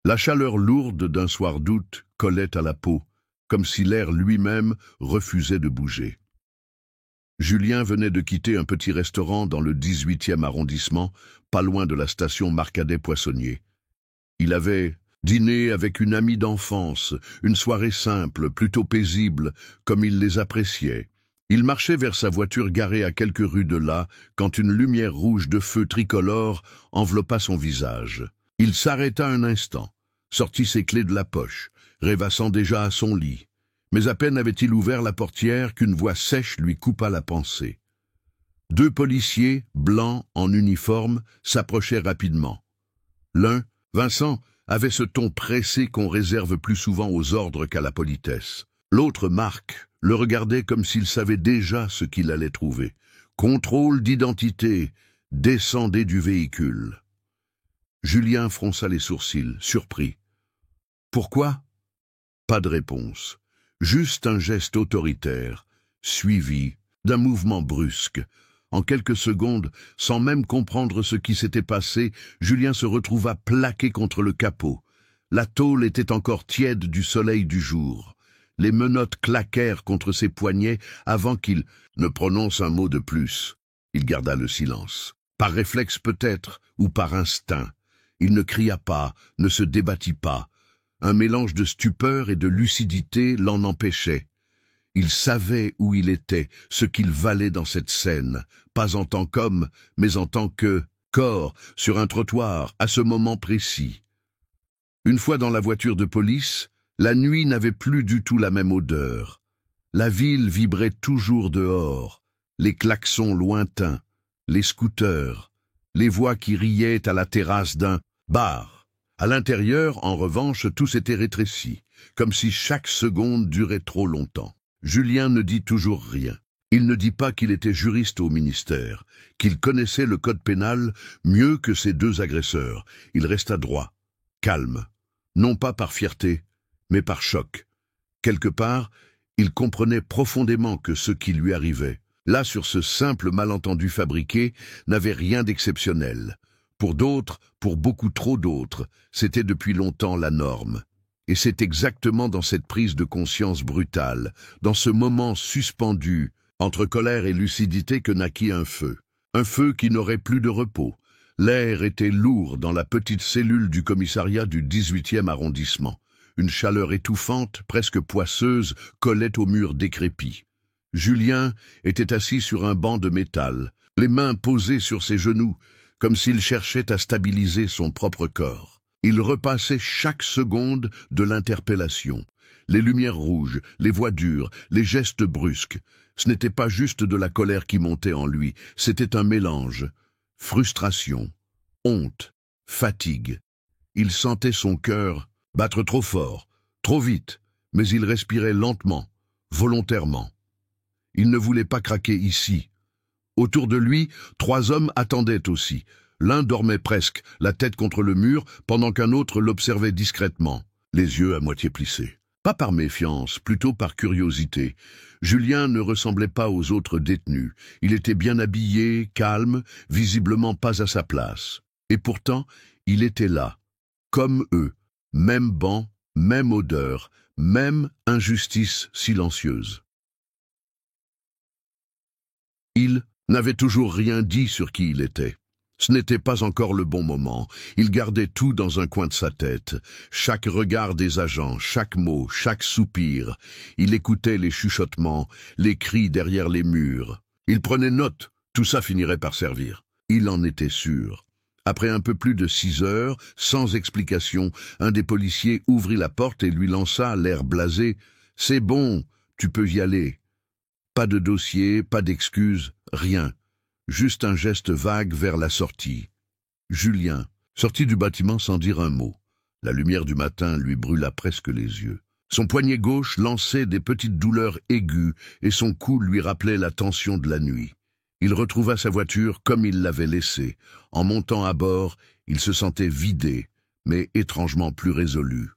La chaleur lourde d'un soir d'août collait à la peau, comme si l'air lui-même refusait de bouger. Julien venait de quitter un petit restaurant dans le 18e arrondissement, pas loin de la station Marcadet-Poissonnier. Il avait dîné avec une amie d'enfance, une soirée simple, plutôt paisible, comme il les appréciait. Il marchait vers sa voiture garée à quelques rues de là, quand une lumière rouge de feu tricolore enveloppa son visage. Il s'arrêta un instant, sortit ses clés de la poche, rêvassant déjà à son lit. Mais à peine avait-il ouvert la portière qu'une voix sèche lui coupa la pensée. Deux policiers, blancs, en uniforme, s'approchaient rapidement. L'un, Vincent, avait ce ton pressé qu'on réserve plus souvent aux ordres qu'à la politesse. L'autre, Marc, le regardait comme s'il savait déjà ce qu'il allait trouver. Contrôle d'identité, descendez du véhicule. Julien fronça les sourcils, surpris. Pourquoi? Pas de réponse. Juste un geste autoritaire, suivi d'un mouvement brusque. En quelques secondes, sans même comprendre ce qui s'était passé, Julien se retrouva plaqué contre le capot. La tôle était encore tiède du soleil du jour. Les menottes claquèrent contre ses poignets avant qu'il ne prononce un mot de plus. Il garda le silence. Par réflexe peut-être, ou par instinct. Il ne cria pas, ne se débattit pas. Un mélange de stupeur et de lucidité l'en empêchait. Il savait où il était, ce qu'il valait dans cette scène, pas en tant qu'homme, mais en tant que corps, sur un trottoir, à ce moment précis. Une fois dans la voiture de police, la nuit n'avait plus du tout la même odeur. La ville vibrait toujours dehors, les klaxons lointains, les scooters, les voix qui riaient à la terrasse d'un bar. À l'intérieur, en revanche, tout s'était rétréci, comme si chaque seconde durait trop longtemps. Julien ne dit toujours rien. Il ne dit pas qu'il était juriste au ministère, qu'il connaissait le code pénal mieux que ses deux agresseurs. Il resta droit, calme, non pas par fierté, mais par choc. Quelque part, il comprenait profondément que ce qui lui arrivait, là sur ce simple malentendu fabriqué, n'avait rien d'exceptionnel. Pour d'autres, pour beaucoup trop d'autres, c'était depuis longtemps la norme. Et c'est exactement dans cette prise de conscience brutale, dans ce moment suspendu, entre colère et lucidité que naquit un feu. Un feu qui n'aurait plus de repos. L'air était lourd dans la petite cellule du commissariat du 18e arrondissement. Une chaleur étouffante, presque poisseuse, collait au mur décrépit. Julien était assis sur un banc de métal, les mains posées sur ses genoux, comme s'il cherchait à stabiliser son propre corps. Il repassait chaque seconde de l'interpellation. Les lumières rouges, les voix dures, les gestes brusques. Ce n'était pas juste de la colère qui montait en lui, c'était un mélange. Frustration, honte, fatigue. Il sentait son cœur battre trop fort, trop vite, mais il respirait lentement, volontairement. Il ne voulait pas craquer ici. Autour de lui, 3 hommes attendaient aussi. L'un dormait presque, la tête contre le mur, pendant qu'un autre l'observait discrètement, les yeux à moitié plissés. Pas par méfiance, plutôt par curiosité. Julien ne ressemblait pas aux autres détenus. Il était bien habillé, calme, visiblement pas à sa place. Et pourtant, il était là, comme eux. Même banc, même odeur, même injustice silencieuse. Il n'avait toujours rien dit sur qui il était. Ce n'était pas encore le bon moment. Il gardait tout dans un coin de sa tête. Chaque regard des agents, chaque mot, chaque soupir. Il écoutait les chuchotements, les cris derrière les murs. Il prenait note, tout ça finirait par servir. Il en était sûr. Après un peu plus de 6 heures, sans explication, un des policiers ouvrit la porte et lui lança, l'air blasé, « C'est bon, tu peux y aller. » Pas de dossier, pas d'excuses, rien. Juste un geste vague vers la sortie. Julien sortit du bâtiment sans dire un mot. La lumière du matin lui brûla presque les yeux. Son poignet gauche lançait des petites douleurs aiguës et son cou lui rappelait la tension de la nuit. Il retrouva sa voiture comme il l'avait laissée. En montant à bord, il se sentait vidé, mais étrangement plus résolu.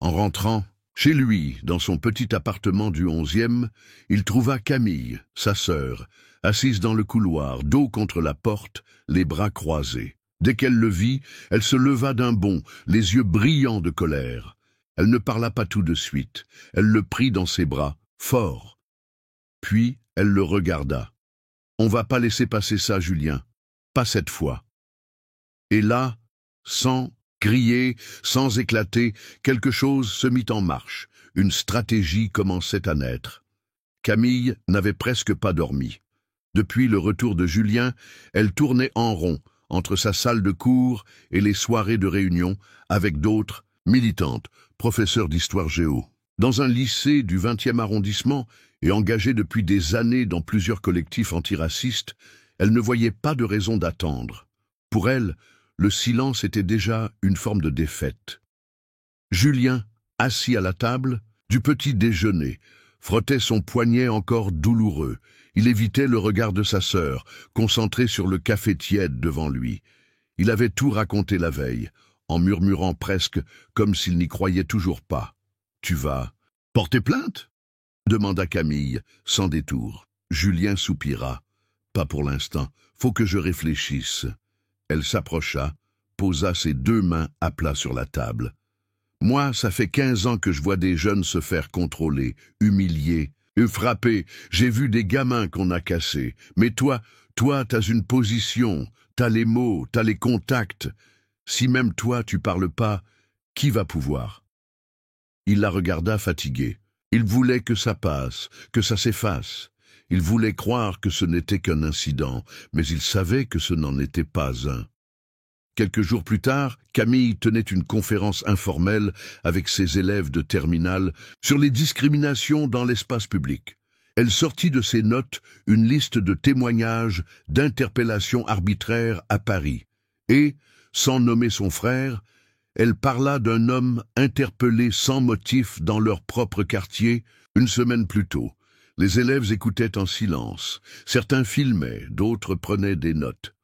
En rentrant, chez lui, dans son petit appartement du 11e, il trouva Camille, sa sœur, assise dans le couloir, dos contre la porte, les bras croisés. Dès qu'elle le vit, elle se leva d'un bond, les yeux brillants de colère. Elle ne parla pas tout de suite. Elle le prit dans ses bras, fort. Puis, elle le regarda. « On va pas laisser passer ça, Julien. Pas cette fois. » Et là, sans crier, sans éclater, quelque chose se mit en marche. Une stratégie commençait à naître. Camille n'avait presque pas dormi. Depuis le retour de Julien, elle tournait en rond entre sa salle de cours et les soirées de réunion avec d'autres, militantes, professeurs d'histoire géo. Dans un lycée du 20e arrondissement et engagée depuis des années dans plusieurs collectifs antiracistes, elle ne voyait pas de raison d'attendre. Pour elle, le silence était déjà une forme de défaite. Julien, assis à la table, du petit déjeuner, frottait son poignet encore douloureux. Il évitait le regard de sa sœur, concentré sur le café tiède devant lui. Il avait tout raconté la veille, en murmurant presque comme s'il n'y croyait toujours pas. « Tu vas porter plainte ?» demanda Camille, sans détour. Julien soupira. « Pas pour l'instant, faut que je réfléchisse. » Elle s'approcha, posa ses 2 mains à plat sur la table. « Moi, ça fait 15 ans que je vois des jeunes se faire contrôler, humilier, frapper. J'ai vu des gamins qu'on a cassés. Mais toi, t'as une position, t'as les mots, t'as les contacts. Si même toi, tu parles pas, qui va pouvoir ?» Il la regarda fatigué. Il voulait que ça passe, que ça s'efface. Il voulait croire que ce n'était qu'un incident, mais il savait que ce n'en était pas un. Quelques jours plus tard, Camille tenait une conférence informelle avec ses élèves de terminale sur les discriminations dans l'espace public. Elle sortit de ses notes une liste de témoignages d'interpellations arbitraires à Paris. Et, sans nommer son frère, elle parla d'un homme interpellé sans motif dans leur propre quartier 1 semaine plus tôt. Les élèves écoutaient en silence. Certains filmaient, d'autres prenaient des notes.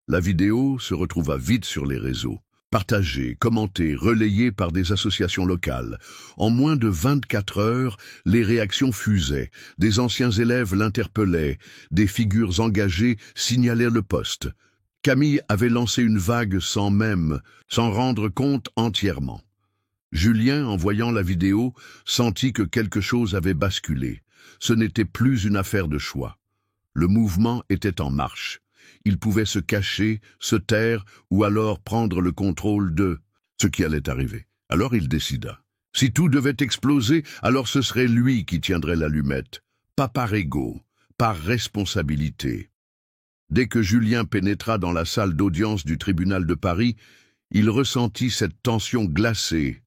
La vidéo se retrouva vite sur les réseaux, partagée, commentée, relayée par des associations locales. En moins de 24 heures, les réactions fusaient. Des anciens élèves l'interpellaient, des figures engagées signalaient le poste. Camille avait lancé une vague sans même s'en rendre compte entièrement. Julien, en voyant la vidéo, sentit que quelque chose avait basculé. Ce n'était plus une affaire de choix. Le mouvement était en marche. Il pouvait se cacher, se taire ou alors prendre le contrôle de ce qui allait arriver. Alors il décida. Si tout devait exploser, alors ce serait lui qui tiendrait l'allumette. Pas par ego, par responsabilité. Dès que Julien pénétra dans la salle d'audience du tribunal de Paris, il ressentit cette tension glacée,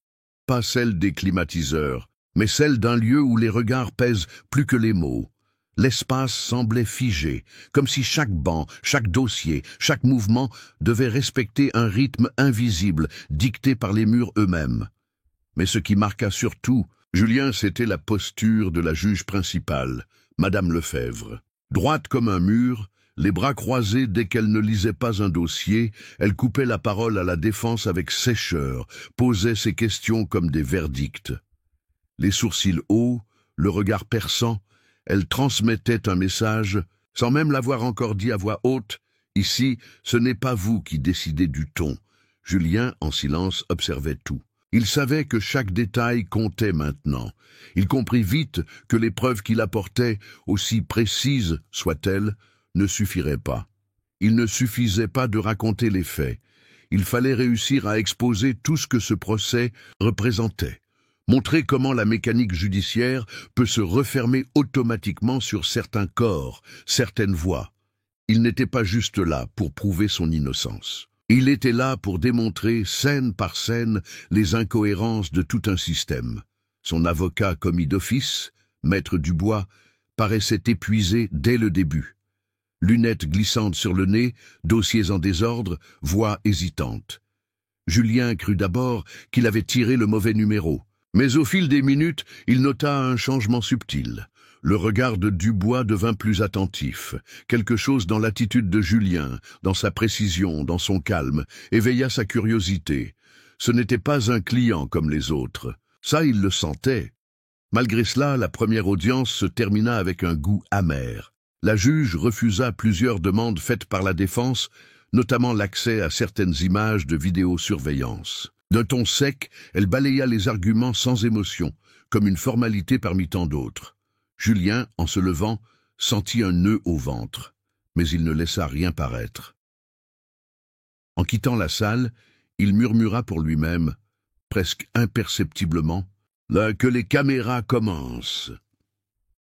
pas celle des climatiseurs, mais celle d'un lieu où les regards pèsent plus que les mots. L'espace semblait figé, comme si chaque banc, chaque dossier, chaque mouvement devait respecter un rythme invisible, dicté par les murs eux-mêmes. Mais ce qui marqua surtout Julien, c'était la posture de la juge principale, Madame Lefebvre. Droite comme un mur, les bras croisés dès qu'elle ne lisait pas un dossier, elle coupait la parole à la défense avec sécheur, posait ses questions comme des verdicts. Les sourcils hauts, le regard perçant, elle transmettait un message, sans même l'avoir encore dit à voix haute. Ici, ce n'est pas vous qui décidez du ton. Julien, en silence, observait tout. Il savait que chaque détail comptait maintenant. Il comprit vite que les preuves qu'il apportait, aussi précises soient-elles, ne suffiraient pas. Il ne suffisait pas de raconter les faits. Il fallait réussir à exposer tout ce que ce procès représentait. Montrer comment la mécanique judiciaire peut se refermer automatiquement sur certains corps, certaines voix. Il n'était pas juste là pour prouver son innocence. Il était là pour démontrer, scène par scène, les incohérences de tout un système. Son avocat commis d'office, Maître Dubois, paraissait épuisé dès le début. Lunettes glissantes sur le nez, dossiers en désordre, voix hésitante. Julien crut d'abord qu'il avait tiré le mauvais numéro. Mais au fil des minutes, il nota un changement subtil. Le regard de Dubois devint plus attentif. Quelque chose dans l'attitude de Julien, dans sa précision, dans son calme, éveilla sa curiosité. Ce n'était pas un client comme les autres. Ça, il le sentait. Malgré cela, la première audience se termina avec un goût amer. La juge refusa plusieurs demandes faites par la défense, notamment l'accès à certaines images de vidéosurveillance. D'un ton sec, elle balaya les arguments sans émotion, comme une formalité parmi tant d'autres. Julien, en se levant, sentit un nœud au ventre, mais il ne laissa rien paraître. En quittant la salle, il murmura pour lui-même, presque imperceptiblement, « Là que les caméras commencent !»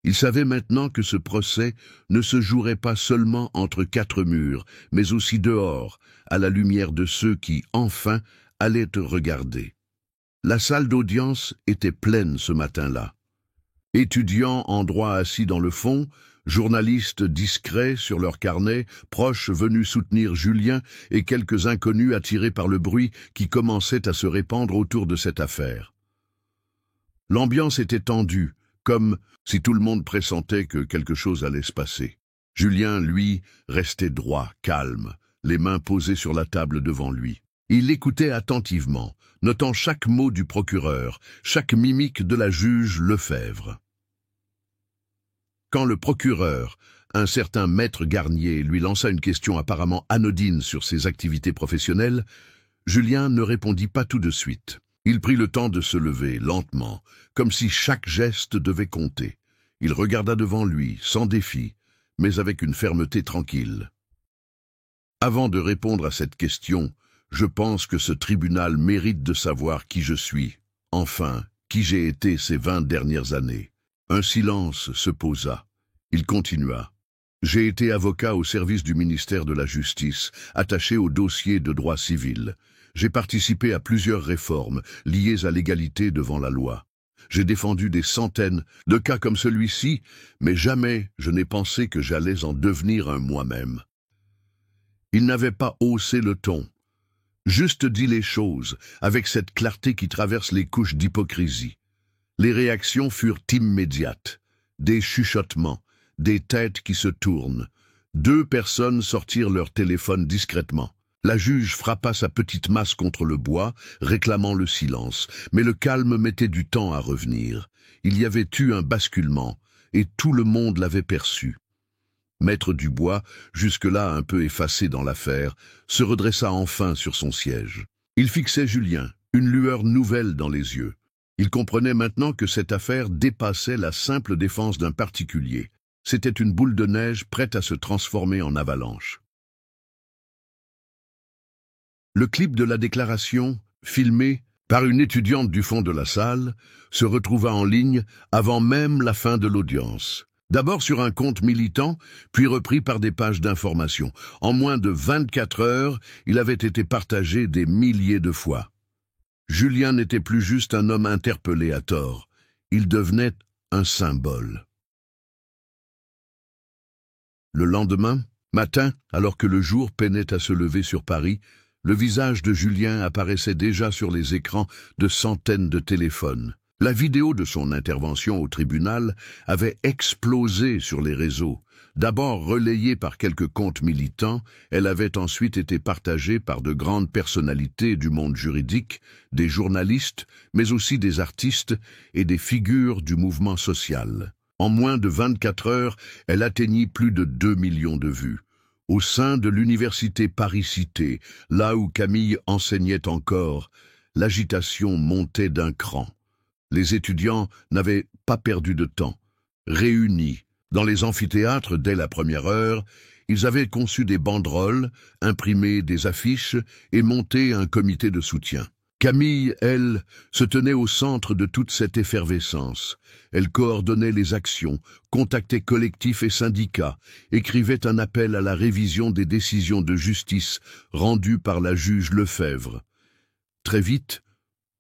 Il savait maintenant que ce procès ne se jouerait pas seulement entre quatre murs, mais aussi dehors, à la lumière de ceux qui, enfin, allaient te regarder. La salle d'audience était pleine ce matin-là. Étudiants en droit assis dans le fond, journalistes discrets sur leur carnet, proches venus soutenir Julien et quelques inconnus attirés par le bruit qui commençait à se répandre autour de cette affaire. L'ambiance était tendue, comme si tout le monde pressentait que quelque chose allait se passer. Julien, lui, restait droit, calme, les mains posées sur la table devant lui. Il écoutait attentivement, notant chaque mot du procureur, chaque mimique de la juge Lefebvre. Quand le procureur, un certain maître Garnier, lui lança une question apparemment anodine sur ses activités professionnelles, Julien ne répondit pas tout de suite. Il prit le temps de se lever, lentement, comme si chaque geste devait compter. Il regarda devant lui, sans défi, mais avec une fermeté tranquille. Avant de répondre à cette question, je pense que ce tribunal mérite de savoir qui je suis, enfin, qui j'ai été ces 20 dernières années. Un silence se posa. Il continua. J'ai été avocat au service du ministère de la Justice, attaché au dossier de droit civil. J'ai participé à plusieurs réformes liées à l'égalité devant la loi. J'ai défendu des centaines de cas comme celui-ci, mais jamais je n'ai pensé que j'allais en devenir un moi-même. Il n'avait pas haussé le ton, juste dit les choses, avec cette clarté qui traverse les couches d'hypocrisie. Les réactions furent immédiates, des chuchotements, des têtes qui se tournent. 2 personnes sortirent leur téléphone discrètement. La juge frappa sa petite masse contre le bois, réclamant le silence, mais le calme mettait du temps à revenir. Il y avait eu un basculement, et tout le monde l'avait perçu. Maître Dubois, jusque-là un peu effacé dans l'affaire, se redressa enfin sur son siège. Il fixait Julien, une lueur nouvelle dans les yeux. Il comprenait maintenant que cette affaire dépassait la simple défense d'un particulier. C'était une boule de neige prête à se transformer en avalanche. Le clip de la déclaration, filmé par une étudiante du fond de la salle, se retrouva en ligne avant même la fin de l'audience. D'abord sur un compte militant, puis repris par des pages d'information. En moins de 24 heures, il avait été partagé des milliers de fois. Julien n'était plus juste un homme interpellé à tort. Il devenait un symbole. Le lendemain, matin, alors que le jour peinait à se lever sur Paris, le visage de Julien apparaissait déjà sur les écrans de centaines de téléphones. La vidéo de son intervention au tribunal avait explosé sur les réseaux. D'abord relayée par quelques comptes militants, elle avait ensuite été partagée par de grandes personnalités du monde juridique, des journalistes, mais aussi des artistes et des figures du mouvement social. En moins de 24 heures, elle atteignit plus de 2 millions de vues. Au sein de l'université Paris-Cité, là où Camille enseignait encore, l'agitation montait d'un cran. Les étudiants n'avaient pas perdu de temps. Réunis dans les amphithéâtres dès la première heure, ils avaient conçu des banderoles, imprimé des affiches et monté un comité de soutien. Camille, elle, se tenait au centre de toute cette effervescence. Elle coordonnait les actions, contactait collectifs et syndicats, écrivait un appel à la révision des décisions de justice rendues par la juge Lefebvre. Très vite,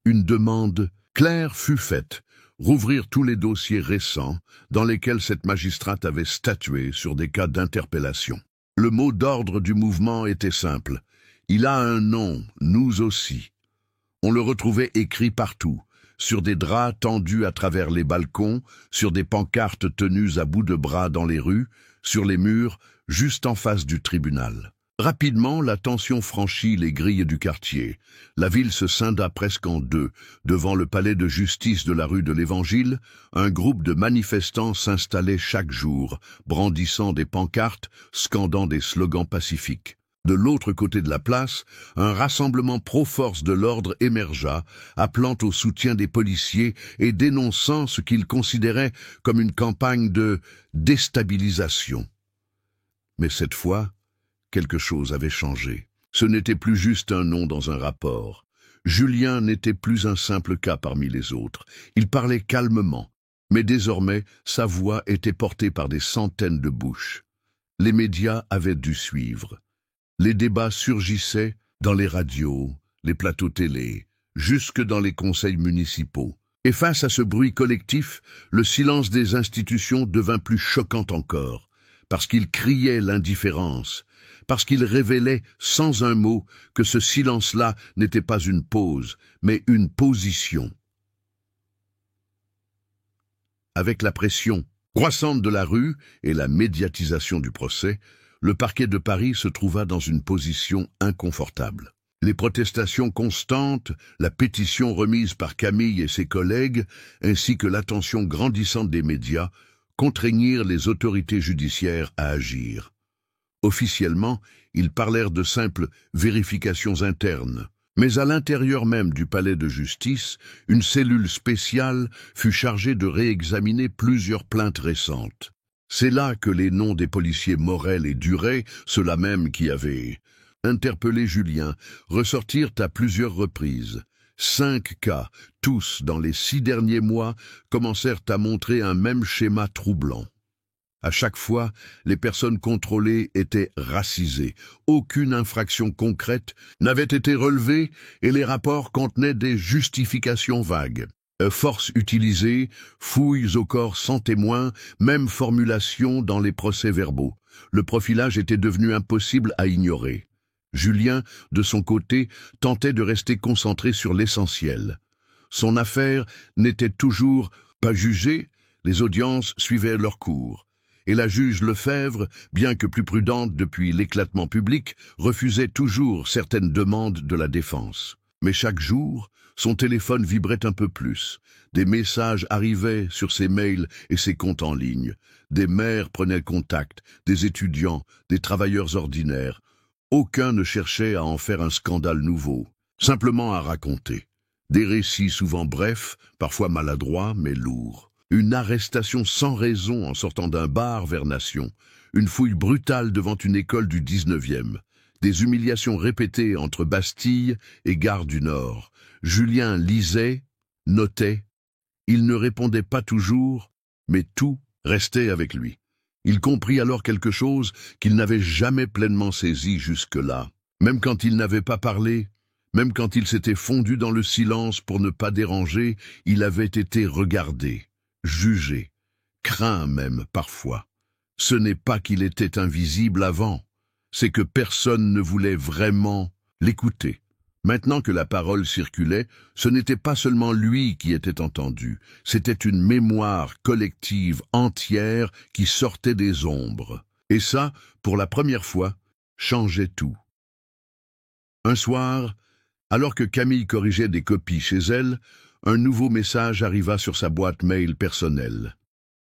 une demande claire fut faite, rouvrir tous les dossiers récents dans lesquels cette magistrate avait statué sur des cas d'interpellation. Le mot d'ordre du mouvement était simple. Il a un nom, nous aussi. On le retrouvait écrit partout, sur des draps tendus à travers les balcons, sur des pancartes tenues à bout de bras dans les rues, sur les murs, juste en face du tribunal. Rapidement, la tension franchit les grilles du quartier. La ville se scinda presque en deux. Devant le palais de justice de la rue de l'Évangile, un groupe de manifestants s'installait chaque jour, brandissant des pancartes, scandant des slogans pacifiques. De l'autre côté de la place, un rassemblement pro-force de l'ordre émergea, appelant au soutien des policiers et dénonçant ce qu'ils considéraient comme une campagne de déstabilisation. Mais cette fois, quelque chose avait changé. Ce n'était plus juste un nom dans un rapport. Julien n'était plus un simple cas parmi les autres. Il parlait calmement, mais désormais, sa voix était portée par des centaines de bouches. Les médias avaient dû suivre. Les débats surgissaient dans les radios, les plateaux télé, jusque dans les conseils municipaux. Et face à ce bruit collectif, le silence des institutions devint plus choquant encore, parce qu'il criait l'indifférence, parce qu'il révélait sans un mot que ce silence-là n'était pas une pause, mais une position. Avec la pression croissante de la rue et la médiatisation du procès, le parquet de Paris se trouva dans une position inconfortable. Les protestations constantes, la pétition remise par Camille et ses collègues, ainsi que l'attention grandissante des médias, contraignirent les autorités judiciaires à agir. Officiellement, ils parlèrent de simples vérifications internes. Mais à l'intérieur même du palais de justice, une cellule spéciale fut chargée de réexaminer plusieurs plaintes récentes. C'est là que les noms des policiers Morel et Duret, ceux-là même qui avaient interpellé Julien, ressortirent à plusieurs reprises. 5 cas, tous dans les 6 derniers mois, commencèrent à montrer un même schéma troublant. À chaque fois, les personnes contrôlées étaient racisées. Aucune infraction concrète n'avait été relevée et les rapports contenaient des justifications vagues. Force utilisée, fouilles au corps sans témoin, même formulation dans les procès-verbaux. Le profilage était devenu impossible à ignorer. Julien, de son côté, tentait de rester concentré sur l'essentiel. Son affaire n'était toujours pas jugée, les audiences suivaient leur cours. Et la juge Lefebvre, bien que plus prudente depuis l'éclatement public, refusait toujours certaines demandes de la défense. Mais chaque jour, son téléphone vibrait un peu plus. Des messages arrivaient sur ses mails et ses comptes en ligne. Des mères prenaient contact, des étudiants, des travailleurs ordinaires. Aucun ne cherchait à en faire un scandale nouveau, simplement à raconter. Des récits souvent brefs, parfois maladroits, mais lourds. Une arrestation sans raison en sortant d'un bar vers Nation, une fouille brutale devant une école du 19e, des humiliations répétées entre Bastille et Gare du Nord. Julien lisait, notait, il ne répondait pas toujours, mais tout restait avec lui. Il comprit alors quelque chose qu'il n'avait jamais pleinement saisi jusque-là. Même quand il n'avait pas parlé, même quand il s'était fondu dans le silence pour ne pas déranger, il avait été regardé, jugé, craint même parfois. Ce n'est pas qu'il était invisible avant, c'est que personne ne voulait vraiment l'écouter. Maintenant que la parole circulait, ce n'était pas seulement lui qui était entendu, c'était une mémoire collective entière qui sortait des ombres. Et ça, pour la première fois, changeait tout. Un soir, alors que Camille corrigeait des copies chez elle, un nouveau message arriva sur sa boîte mail personnelle.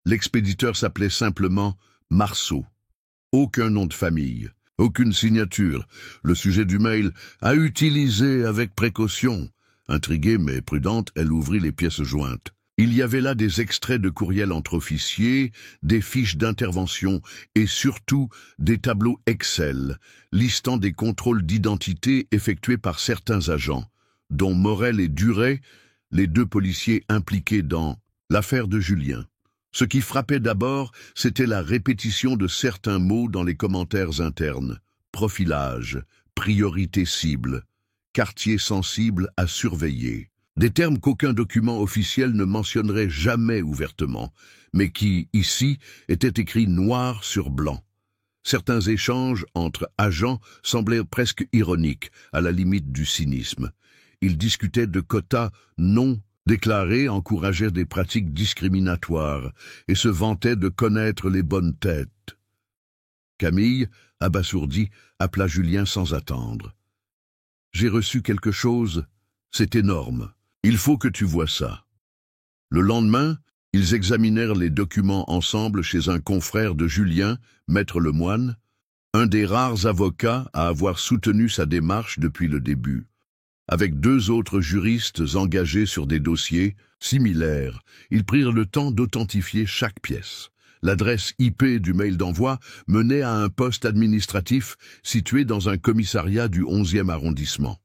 L'expéditeur s'appelait simplement Marceau. Aucun nom de famille. Aucune signature. Le sujet du mail « à utiliser avec précaution ». Intriguée mais prudente, elle ouvrit les pièces jointes. Il y avait là des extraits de courriels entre officiers, des fiches d'intervention et surtout des tableaux Excel, listant des contrôles d'identité effectués par certains agents, dont Morel et Duret, les 2 policiers impliqués dans l'affaire de Julien. Ce qui frappait d'abord, c'était la répétition de certains mots dans les commentaires internes. Profilage, priorité cible, quartier sensible à surveiller. Des termes qu'aucun document officiel ne mentionnerait jamais ouvertement, mais qui, ici, étaient écrits noir sur blanc. Certains échanges entre agents semblaient presque ironiques, à la limite du cynisme. Ils discutaient de quotas non déclarés, encourageaient des pratiques discriminatoires et se vantaient de connaître les bonnes têtes. Camille, abasourdie, appela Julien sans attendre. « J'ai reçu quelque chose, c'est énorme. Il faut que tu vois ça. » Le lendemain, ils examinèrent les documents ensemble chez un confrère de Julien, Maître Lemoine. un des rares avocats à avoir soutenu sa démarche depuis le début. Avec deux autres juristes engagés sur des dossiers similaires, ils prirent le temps d'authentifier chaque pièce. L'adresse IP du mail d'envoi menait à un poste administratif situé dans un commissariat du 11e arrondissement.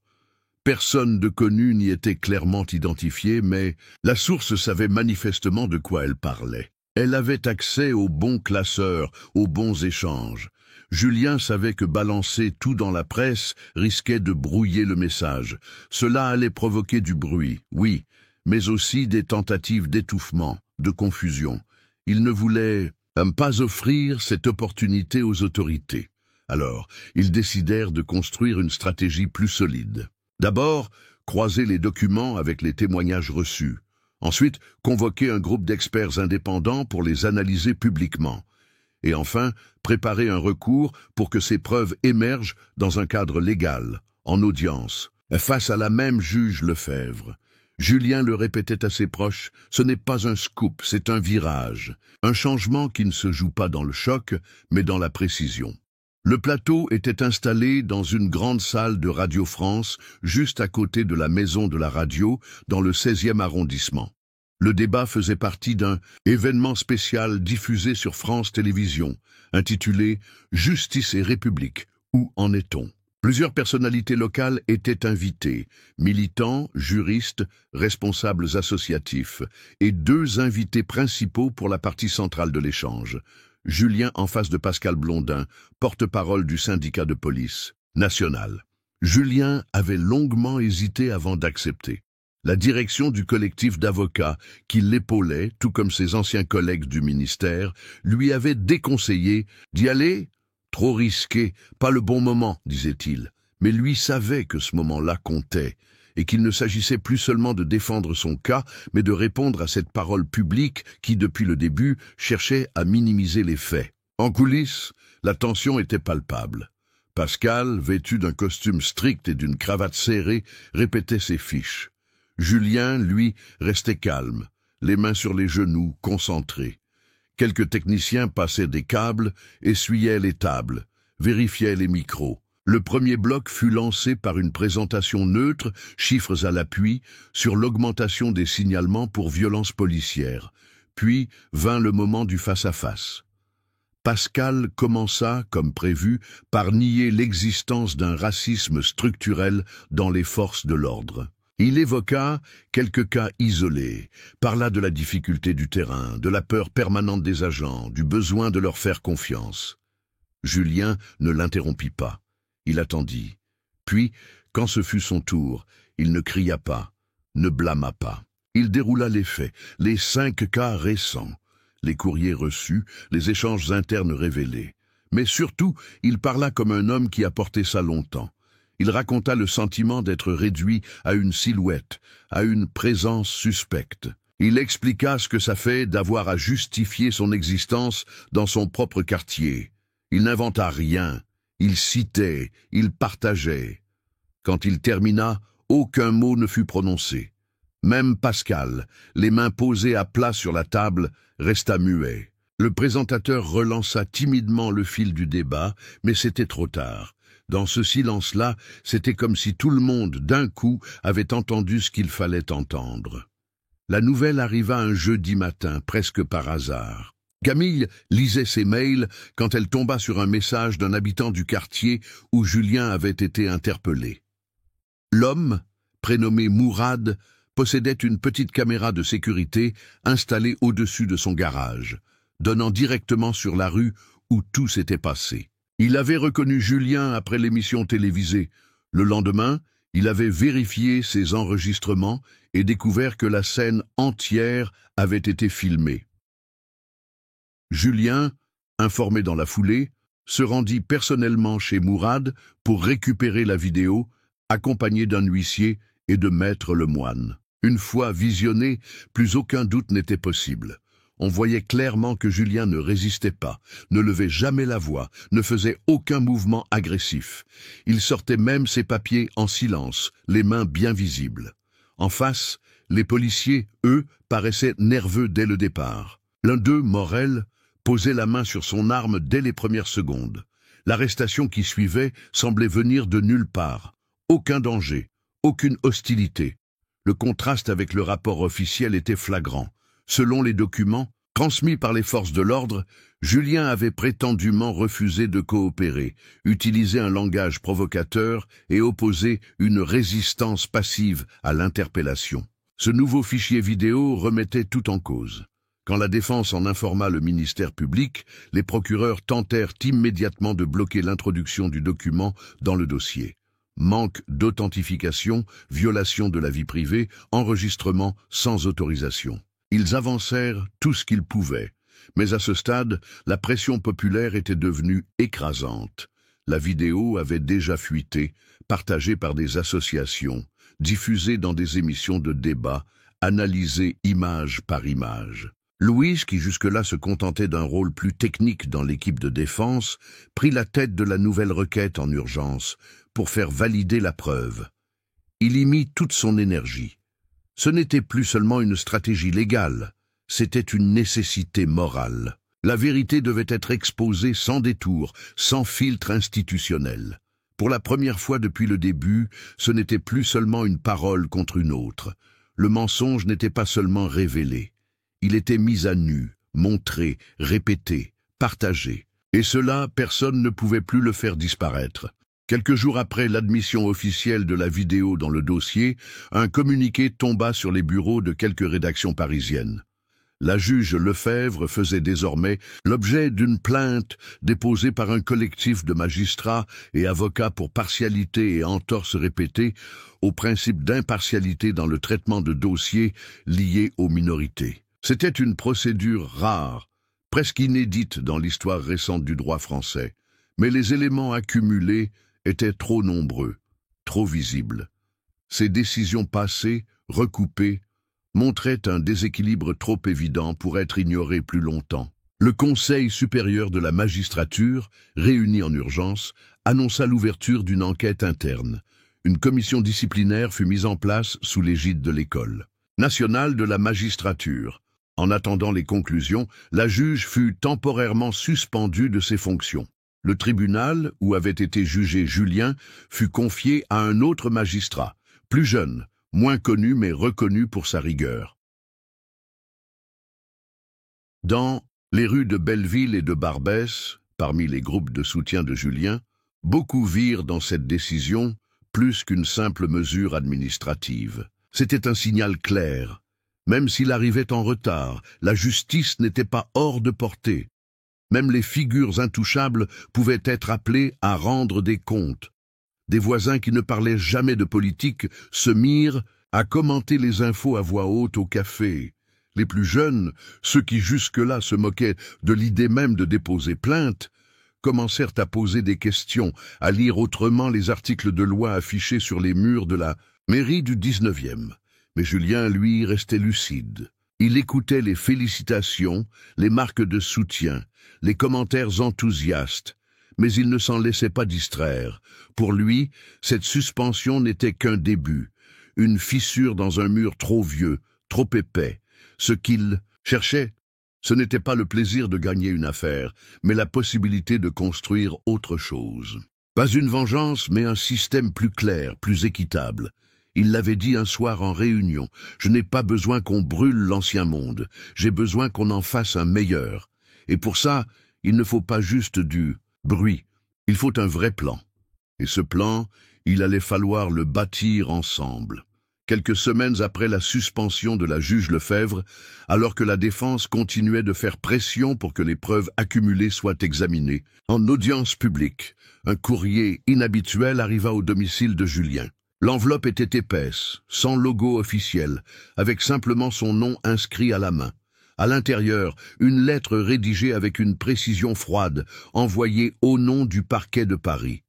Personne de connu n'y était clairement identifié, mais la source savait manifestement de quoi elle parlait. Elle avait accès aux bons classeurs, aux bons échanges. Julien savait que balancer tout dans la presse risquait de brouiller le message. Cela allait provoquer du bruit, oui, mais aussi des tentatives d'étouffement, de confusion. Il ne voulait pas offrir cette opportunité aux autorités. Alors, ils décidèrent de construire une stratégie plus solide. D'abord, croiser les documents avec les témoignages reçus. Ensuite, convoquer un groupe d'experts indépendants pour les analyser publiquement. Et enfin, préparer un recours pour que ces preuves émergent dans un cadre légal, en audience, face à la même juge Lefebvre. Julien le répétait à ses proches, ce n'est pas un scoop, c'est un virage, un changement qui ne se joue pas dans le choc, mais dans la précision. Le plateau était installé dans une grande salle de Radio France, juste à côté de la maison de la radio, dans le 16e arrondissement. Le débat faisait partie d'un événement spécial diffusé sur France Télévisions, intitulé « Justice et République, où en est-on ?» Plusieurs personnalités locales étaient invitées, militants, juristes, responsables associatifs, et deux invités principaux pour la partie centrale de l'échange. Julien en face de Pascal Blondin, porte-parole du syndicat de police national. Julien avait longuement hésité avant d'accepter. La direction du collectif d'avocats, qui l'épaulait, tout comme ses anciens collègues du ministère, lui avait déconseillé d'y aller. Trop risqué, pas le bon moment, disait-il. Mais lui savait que ce moment-là comptait, et qu'il ne s'agissait plus seulement de défendre son cas, mais de répondre à cette parole publique qui, depuis le début, cherchait à minimiser les faits. En coulisses, la tension était palpable. Pascal, vêtu d'un costume strict et d'une cravate serrée, répétait ses fiches. Julien, lui, restait calme, les mains sur les genoux, concentré. Quelques techniciens passaient des câbles, essuyaient les tables, vérifiaient les micros. Le premier bloc fut lancé par une présentation neutre, chiffres à l'appui, sur l'augmentation des signalements pour violences policières. Puis vint le moment du face-à-face. Pascal commença, comme prévu, par nier l'existence d'un racisme structurel dans les forces de l'ordre. Il évoqua quelques cas isolés, parla de la difficulté du terrain, de la peur permanente des agents, du besoin de leur faire confiance. Julien ne l'interrompit pas. Il attendit. Puis, quand ce fut son tour, il ne cria pas, ne blâma pas. Il déroula les faits, les 5 cas récents, les courriers reçus, les échanges internes révélés. Mais surtout, il parla comme un homme qui a porté ça longtemps. Il raconta le sentiment d'être réduit à une silhouette, à une présence suspecte. Il expliqua ce que ça fait d'avoir à justifier son existence dans son propre quartier. Il n'inventa rien, il citait, il partageait. Quand il termina, aucun mot ne fut prononcé. Même Pascal, les mains posées à plat sur la table, resta muet. Le présentateur relança timidement le fil du débat, mais c'était trop tard. Dans ce silence-là, c'était comme si tout le monde, d'un coup, avait entendu ce qu'il fallait entendre. La nouvelle arriva un jeudi matin, presque par hasard. Camille lisait ses mails quand elle tomba sur un message d'un habitant du quartier où Julien avait été interpellé. L'homme, prénommé Mourad, possédait une petite caméra de sécurité installée au-dessus de son garage, donnant directement sur la rue où tout s'était passé. Il avait reconnu Julien après l'émission télévisée. Le lendemain, il avait vérifié ses enregistrements et découvert que la scène entière avait été filmée. Julien, informé dans la foulée, se rendit personnellement chez Mourad pour récupérer la vidéo, accompagné d'un huissier et de Maître Lemoine. Une fois visionnée, plus aucun doute n'était possible. On voyait clairement que Julien ne résistait pas, ne levait jamais la voix, ne faisait aucun mouvement agressif. Il sortait même ses papiers en silence, les mains bien visibles. En face, les policiers, eux, paraissaient nerveux dès le départ. L'un d'eux, Morel, posait la main sur son arme dès les premières secondes. L'arrestation qui suivait semblait venir de nulle part. Aucun danger, aucune hostilité. Le contraste avec le rapport officiel était flagrant. Selon les documents, transmis par les forces de l'ordre, Julien avait prétendument refusé de coopérer, utilisé un langage provocateur et opposé une résistance passive à l'interpellation. Ce nouveau fichier vidéo remettait tout en cause. Quand la défense en informa le ministère public, les procureurs tentèrent immédiatement de bloquer l'introduction du document dans le dossier. Manque d'authentification, violation de la vie privée, enregistrement sans autorisation. Ils avancèrent tout ce qu'ils pouvaient. Mais à ce stade, la pression populaire était devenue écrasante. La vidéo avait déjà fuité, partagée par des associations, diffusée dans des émissions de débat, analysée image par image. Louise, qui jusque-là se contentait d'un rôle plus technique dans l'équipe de défense, prit la tête de la nouvelle requête en urgence pour faire valider la preuve. Il y mit toute son énergie. Ce n'était plus seulement une stratégie légale, c'était une nécessité morale. La vérité devait être exposée sans détour, sans filtre institutionnel. Pour la première fois depuis le début, ce n'était plus seulement une parole contre une autre. Le mensonge n'était pas seulement révélé. Il était mis à nu, montré, répété, partagé. Et cela, personne ne pouvait plus le faire disparaître. Quelques jours après l'admission officielle de la vidéo dans le dossier, un communiqué tomba sur les bureaux de quelques rédactions parisiennes. La juge Lefebvre faisait désormais l'objet d'une plainte déposée par un collectif de magistrats et avocats pour partialité et entorse répétée au principe d'impartialité dans le traitement de dossiers liés aux minorités. C'était une procédure rare, presque inédite dans l'histoire récente du droit français, mais les éléments accumulés étaient trop nombreux, trop visibles. Ces décisions passées, recoupées, montraient un déséquilibre trop évident pour être ignoré plus longtemps. Le Conseil supérieur de la magistrature, réuni en urgence, annonça l'ouverture d'une enquête interne. Une commission disciplinaire fut mise en place sous l'égide de l'École nationale de la magistrature. En attendant les conclusions, la juge fut temporairement suspendue de ses fonctions. Le tribunal, où avait été jugé Julien, fut confié à un autre magistrat, plus jeune, moins connu mais reconnu pour sa rigueur. Dans les rues de Belleville et de Barbès, parmi les groupes de soutien de Julien, beaucoup virent dans cette décision plus qu'une simple mesure administrative. C'était un signal clair. Même s'il arrivait en retard, la justice n'était pas hors de portée. Même les figures intouchables pouvaient être appelées à rendre des comptes. Des voisins qui ne parlaient jamais de politique se mirent à commenter les infos à voix haute au café. Les plus jeunes, ceux qui jusque-là se moquaient de l'idée même de déposer plainte, commencèrent à poser des questions, à lire autrement les articles de loi affichés sur les murs de la mairie du 19e. Mais Julien, lui, restait lucide. Il écoutait les félicitations, les marques de soutien, les commentaires enthousiastes, mais il ne s'en laissait pas distraire. Pour lui, cette suspension n'était qu'un début, une fissure dans un mur trop vieux, trop épais. Ce qu'il cherchait, ce n'était pas le plaisir de gagner une affaire, mais la possibilité de construire autre chose. Pas une vengeance, mais un système plus clair, plus équitable. Il l'avait dit un soir en réunion, « Je n'ai pas besoin qu'on brûle l'ancien monde, j'ai besoin qu'on en fasse un meilleur. Et pour ça, il ne faut pas juste du bruit, il faut un vrai plan. » Et ce plan, il allait falloir le bâtir ensemble. Quelques semaines après la suspension de la juge Lefebvre, alors que la défense continuait de faire pression pour que les preuves accumulées soient examinées, en audience publique, un courrier inhabituel arriva au domicile de Julien. L'enveloppe était épaisse, sans logo officiel, avec simplement son nom inscrit à la main. À l'intérieur, une lettre rédigée avec une précision froide, envoyée au nom du parquet de Paris.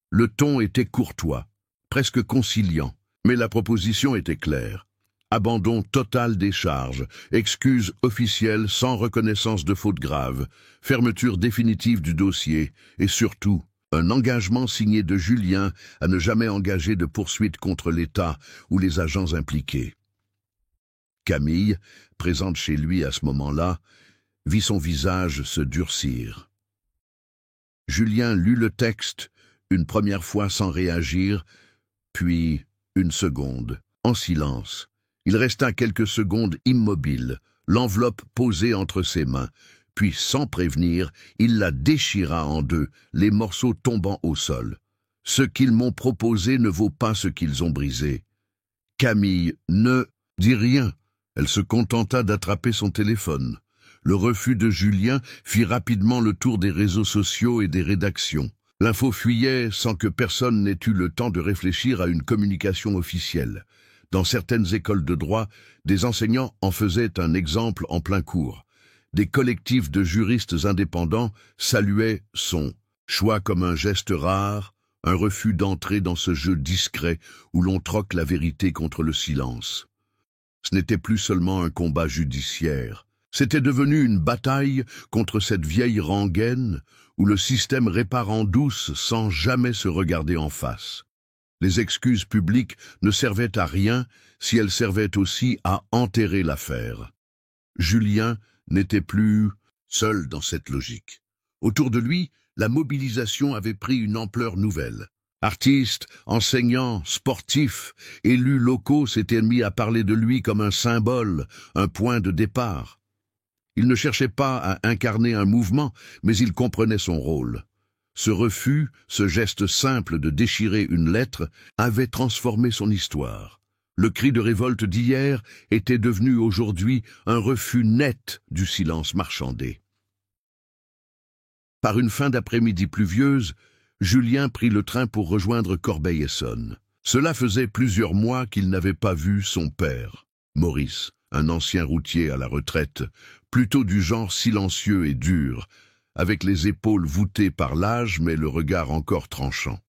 Le ton était courtois, presque conciliant, mais la proposition était claire. Abandon total des charges, excuses officielles sans reconnaissance de faute grave, fermeture définitive du dossier et surtout, un engagement signé de Julien à ne jamais engager de poursuite contre l'État ou les agents impliqués. Camille, présente chez lui à ce moment-là, vit son visage se durcir. Julien lut le texte, une première fois sans réagir, puis une seconde, en silence. Il resta quelques secondes immobile, l'enveloppe posée entre ses mains, puis sans prévenir, il la déchira en deux, les morceaux tombant au sol. Ce qu'ils m'ont proposé ne vaut pas ce qu'ils ont brisé. Camille ne dit rien. Elle se contenta d'attraper son téléphone. Le refus de Julien fit rapidement le tour des réseaux sociaux et des rédactions. L'info fuyait sans que personne n'ait eu le temps de réfléchir à une communication officielle. Dans certaines écoles de droit, des enseignants en faisaient un exemple en plein cours. Des collectifs de juristes indépendants saluaient son choix comme un geste rare, un refus d'entrer dans ce jeu discret où l'on troque la vérité contre le silence. Ce n'était plus seulement un combat judiciaire. C'était devenu une bataille contre cette vieille rengaine où le système répare en douce sans jamais se regarder en face. Les excuses publiques ne servaient à rien si elles servaient aussi à enterrer l'affaire. Julien n'était plus seul dans cette logique. Autour de lui, la mobilisation avait pris une ampleur nouvelle. Artistes, enseignants, sportifs, élus locaux s'étaient mis à parler de lui comme un symbole, un point de départ. Il ne cherchait pas à incarner un mouvement, mais il comprenait son rôle. Ce refus, ce geste simple de déchirer une lettre, avait transformé son histoire. Le cri de révolte d'hier était devenu aujourd'hui un refus net du silence marchandé. Par une fin d'après-midi pluvieuse, Julien prit le train pour rejoindre Corbeil-Essonnes. Cela faisait plusieurs mois qu'il n'avait pas vu son père, Maurice, un ancien routier à la retraite, plutôt du genre silencieux et dur, avec les épaules voûtées par l'âge mais le regard encore tranchant.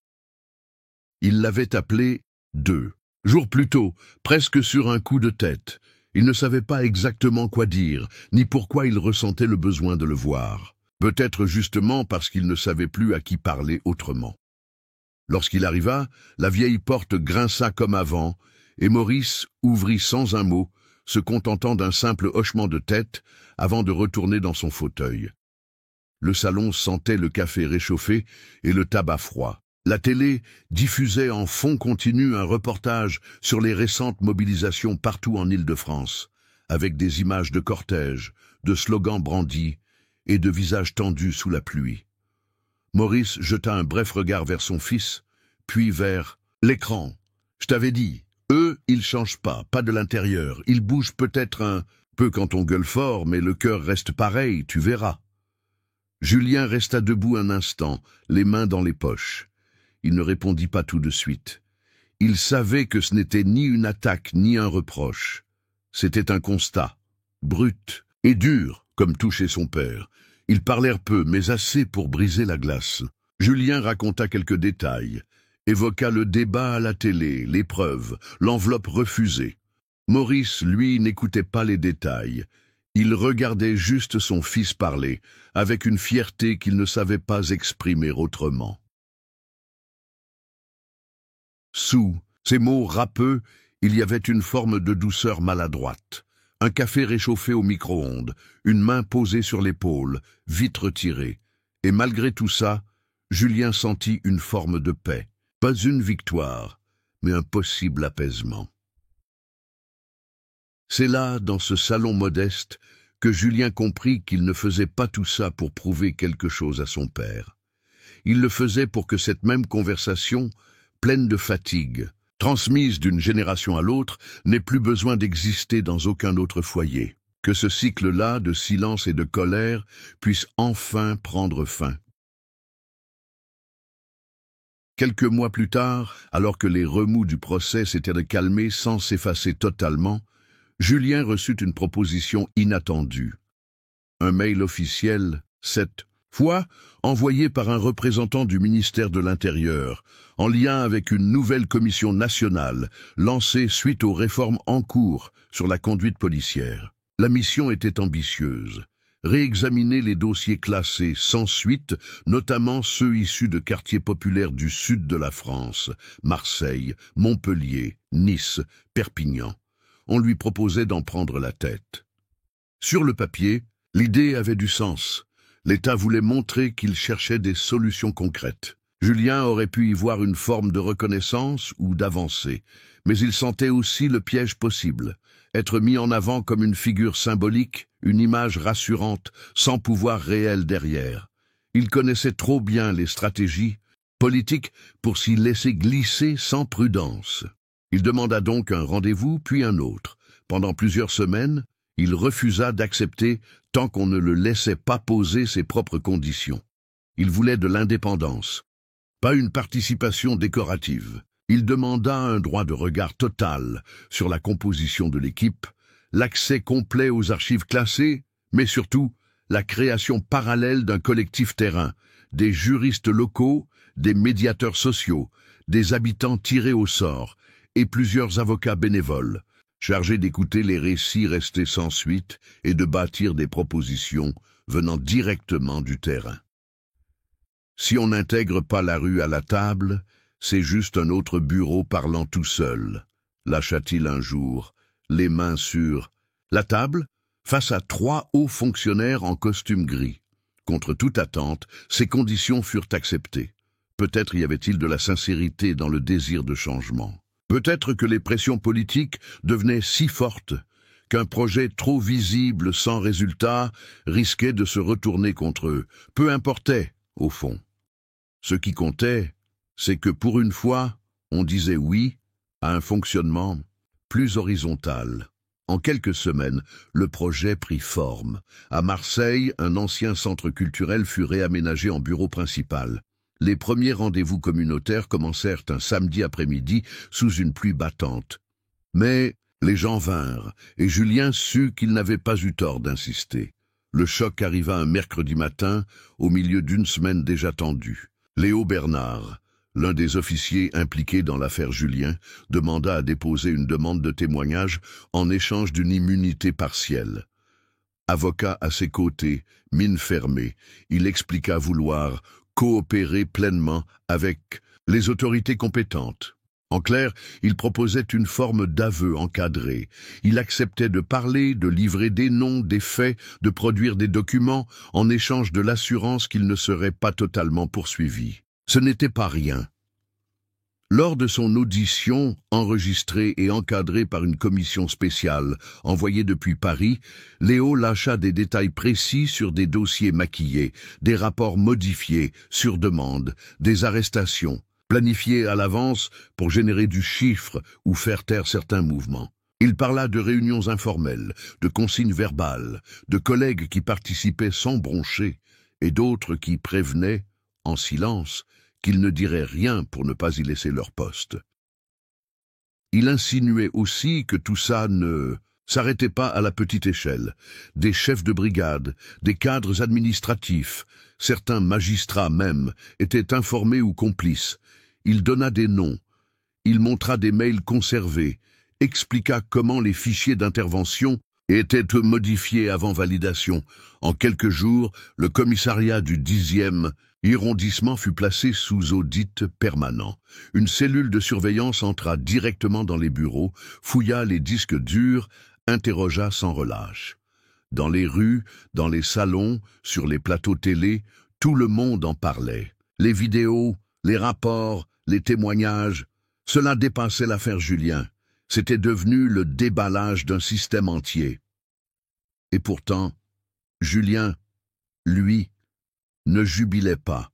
Il l'avait appelé 2 jours plus tôt, presque sur un coup de tête. Il ne savait pas exactement quoi dire, ni pourquoi il ressentait le besoin de le voir. Peut-être justement parce qu'il ne savait plus à qui parler autrement. Lorsqu'il arriva, la vieille porte grinça comme avant, et Maurice ouvrit sans un mot, se contentant d'un simple hochement de tête avant de retourner dans son fauteuil. Le salon sentait le café réchauffé et le tabac froid. La télé diffusait en fond continu un reportage sur les récentes mobilisations partout en Île-de-France, avec des images de cortèges, de slogans brandis et de visages tendus sous la pluie. Maurice jeta un bref regard vers son fils, puis vers l'écran. « Je t'avais dit, eux, ils changent pas de l'intérieur. Ils bougent peut-être un peu quand on gueule fort, mais le cœur reste pareil, tu verras. » Julien resta debout un instant, les mains dans les poches. Il ne répondit pas tout de suite. Il savait que ce n'était ni une attaque ni un reproche. C'était un constat, brut et dur, comme tout chez son père. Ils parlèrent peu, mais assez pour briser la glace. Julien raconta quelques détails, évoqua le débat à la télé, les preuves, l'enveloppe refusée. Maurice, lui, n'écoutait pas les détails. Il regardait juste son fils parler, avec une fierté qu'il ne savait pas exprimer autrement. Sous ces mots râpeux, il y avait une forme de douceur maladroite. Un café réchauffé au micro-ondes, une main posée sur l'épaule, vite retirée. Et malgré tout ça, Julien sentit une forme de paix. Pas une victoire, mais un possible apaisement. C'est là, dans ce salon modeste, que Julien comprit qu'il ne faisait pas tout ça pour prouver quelque chose à son père. Il le faisait pour que cette même conversation, pleine de fatigue, transmise d'une génération à l'autre, n'ait plus besoin d'exister dans aucun autre foyer. Que ce cycle-là de silence et de colère puisse enfin prendre fin. Quelques mois plus tard, alors que les remous du procès s'étaient calmés sans s'effacer totalement, Julien reçut une proposition inattendue. Un mail officiel, cette fois envoyé par un représentant du ministère de l'Intérieur, en lien avec une nouvelle commission nationale lancée suite aux réformes en cours sur la conduite policière. La mission était ambitieuse. Réexaminer les dossiers classés sans suite, notamment ceux issus de quartiers populaires du sud de la France, Marseille, Montpellier, Nice, Perpignan. On lui proposait d'en prendre la tête. Sur le papier, l'idée avait du sens. L'État voulait montrer qu'il cherchait des solutions concrètes. Julien aurait pu y voir une forme de reconnaissance ou d'avancée, mais il sentait aussi le piège possible, être mis en avant comme une figure symbolique, une image rassurante, sans pouvoir réel derrière. Il connaissait trop bien les stratégies politiques pour s'y laisser glisser sans prudence. Il demanda donc un rendez-vous, puis un autre. Pendant plusieurs semaines, il refusa d'accepter tant qu'on ne le laissait pas poser ses propres conditions. Il voulait de l'indépendance, pas une participation décorative. Il demanda un droit de regard total sur la composition de l'équipe, l'accès complet aux archives classées, mais surtout la création parallèle d'un collectif terrain, des juristes locaux, des médiateurs sociaux, des habitants tirés au sort et plusieurs avocats bénévoles, chargés d'écouter les récits restés sans suite et de bâtir des propositions venant directement du terrain. Si on n'intègre pas la rue à la table, c'est juste un autre bureau parlant tout seul, lâcha-t-il un jour, les mains sur la table, face à 3 hauts fonctionnaires en costume gris. Contre toute attente, ces conditions furent acceptées. Peut-être y avait-il de la sincérité dans le désir de changement. Peut-être que les pressions politiques devenaient si fortes qu'un projet trop visible sans résultat risquait de se retourner contre eux. Peu importait, au fond. Ce qui comptait, c'est que pour une fois, on disait oui à un fonctionnement plus horizontal. En quelques semaines, le projet prit forme. À Marseille, un ancien centre culturel fut réaménagé en bureau principal. Les premiers rendez-vous communautaires commencèrent un samedi après-midi sous une pluie battante. Mais les gens vinrent, et Julien sut qu'il n'avait pas eu tort d'insister. Le choc arriva un mercredi matin, au milieu d'une semaine déjà tendue. Léo Bernard, l'un des officiers impliqués dans l'affaire Julien, demanda à déposer une demande de témoignage en échange d'une immunité partielle. Avocat à ses côtés, mine fermée, il expliqua vouloir coopérer pleinement avec les autorités compétentes. En clair, il proposait une forme d'aveu encadré. Il acceptait de parler, de livrer des noms, des faits, de produire des documents, en échange de l'assurance qu'il ne serait pas totalement poursuivi. Ce n'était pas rien. Lors de son audition, enregistrée et encadrée par une commission spéciale envoyée depuis Paris, Léo lâcha des détails précis sur des dossiers maquillés, des rapports modifiés sur demande, des arrestations, planifiées à l'avance pour générer du chiffre ou faire taire certains mouvements. Il parla de réunions informelles, de consignes verbales, de collègues qui participaient sans broncher et d'autres qui prévenaient, en silence, qu'ils ne diraient rien pour ne pas y laisser leur poste. Il insinuait aussi que tout ça ne s'arrêtait pas à la petite échelle. Des chefs de brigade, des cadres administratifs, certains magistrats même, étaient informés ou complices. Il donna des noms, il montra des mails conservés, expliqua comment les fichiers d'intervention étaient modifiés avant validation. En quelques jours, le commissariat du 10e arrondissement fut placé sous audit permanent. Une cellule de surveillance entra directement dans les bureaux, fouilla les disques durs, interrogea sans relâche. Dans les rues, dans les salons, sur les plateaux télé, tout le monde en parlait. Les vidéos, les rapports, les témoignages, cela dépassait l'affaire Julien. C'était devenu le déballage d'un système entier. Et pourtant, Julien, lui, ne jubilait pas.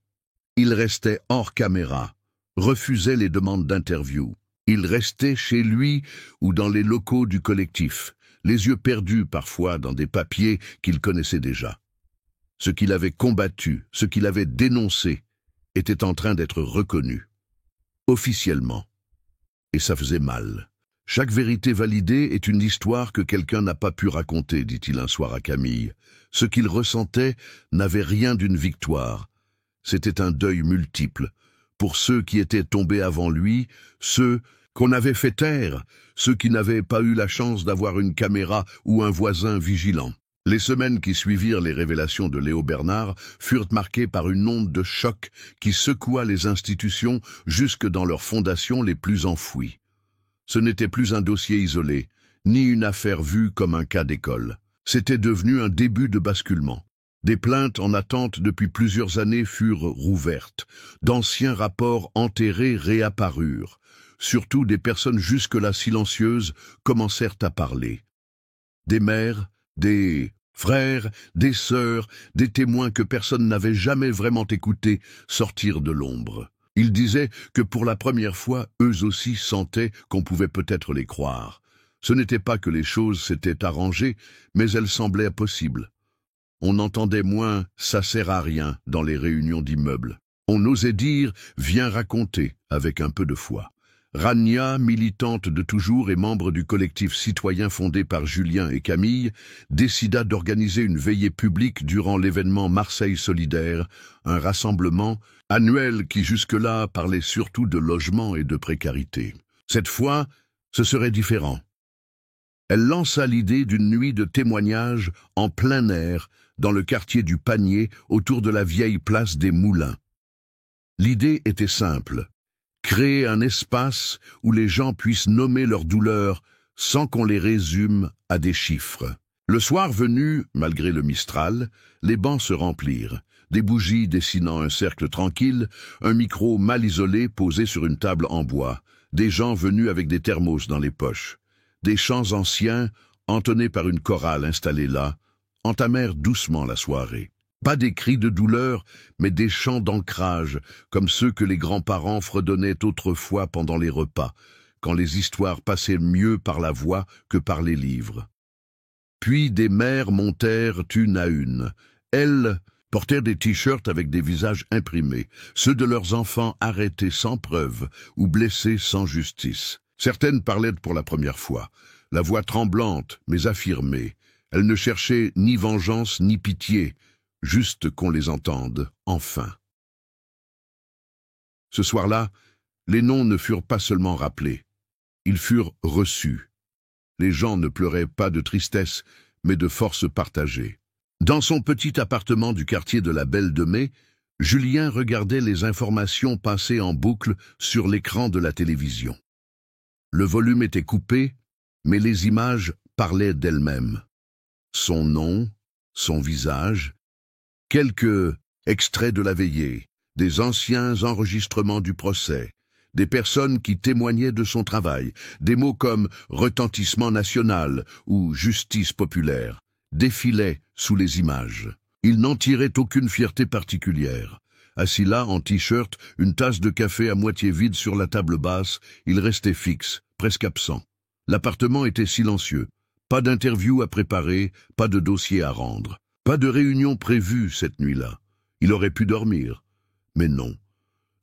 Il restait hors caméra, refusait les demandes d'interview. Il restait chez lui ou dans les locaux du collectif, les yeux perdus parfois dans des papiers qu'il connaissait déjà. Ce qu'il avait combattu, ce qu'il avait dénoncé, était en train d'être reconnu. Officiellement. Et ça faisait mal. Chaque vérité validée est une histoire que quelqu'un n'a pas pu raconter, dit-il un soir à Camille. Ce qu'il ressentait n'avait rien d'une victoire. C'était un deuil multiple. Pour ceux qui étaient tombés avant lui, ceux qu'on avait fait taire, ceux qui n'avaient pas eu la chance d'avoir une caméra ou un voisin vigilant. Les semaines qui suivirent les révélations de Léo Bernard furent marquées par une onde de choc qui secoua les institutions jusque dans leurs fondations les plus enfouies. Ce n'était plus un dossier isolé, ni une affaire vue comme un cas d'école. C'était devenu un début de basculement. Des plaintes en attente depuis plusieurs années furent rouvertes. D'anciens rapports enterrés réapparurent. Surtout des personnes jusque-là silencieuses commencèrent à parler. Des mères, des frères, des sœurs, des témoins que personne n'avait jamais vraiment écoutés sortirent de l'ombre. Ils disaient que pour la première fois, eux aussi sentaient qu'on pouvait peut-être les croire. Ce n'était pas que les choses s'étaient arrangées, mais elles semblaient possibles. On entendait moins « ça sert à rien » dans les réunions d'immeubles. On osait dire « viens raconter » avec un peu de foi. Rania, militante de toujours et membre du collectif citoyen fondé par Julien et Camille, décida d'organiser une veillée publique durant l'événement Marseille solidaire, un rassemblement annuel qui jusque-là parlait surtout de logement et de précarité. Cette fois, ce serait différent. Elle lança l'idée d'une nuit de témoignages en plein air dans le quartier du Panier autour de la vieille place des Moulins. L'idée était simple. Créer un espace où les gens puissent nommer leurs douleurs sans qu'on les résume à des chiffres. Le soir venu, malgré le Mistral, les bancs se remplirent. Des bougies dessinant un cercle tranquille, un micro mal isolé posé sur une table en bois, des gens venus avec des thermos dans les poches. Des chants anciens, entonnés par une chorale installée là, entamèrent doucement la soirée. Pas des cris de douleur, mais des chants d'ancrage, comme ceux que les grands-parents fredonnaient autrefois pendant les repas, quand les histoires passaient mieux par la voix que par les livres. Puis des mères montèrent une à une. Elles portèrent des t-shirts avec des visages imprimés, ceux de leurs enfants arrêtés sans preuve ou blessés sans justice. Certaines parlaient pour la première fois, la voix tremblante mais affirmée. Elles ne cherchaient ni vengeance ni pitié, juste qu'on les entende, enfin. Ce soir-là, les noms ne furent pas seulement rappelés, ils furent reçus. Les gens ne pleuraient pas de tristesse, mais de force partagée. Dans son petit appartement du quartier de la Belle de Mai, Julien regardait les informations passer en boucle sur l'écran de la télévision. Le volume était coupé, mais les images parlaient d'elles-mêmes. Son nom, son visage, quelques extraits de la veillée, des anciens enregistrements du procès, des personnes qui témoignaient de son travail, des mots comme « retentissement national » ou « justice populaire » défilaient sous les images. Il n'en tirait aucune fierté particulière. Assis là, en t-shirt, une tasse de café à moitié vide sur la table basse, il restait fixe, presque absent. L'appartement était silencieux. Pas d'interview à préparer, pas de dossier à rendre. Pas de réunion prévue cette nuit-là. Il aurait pu dormir. Mais non.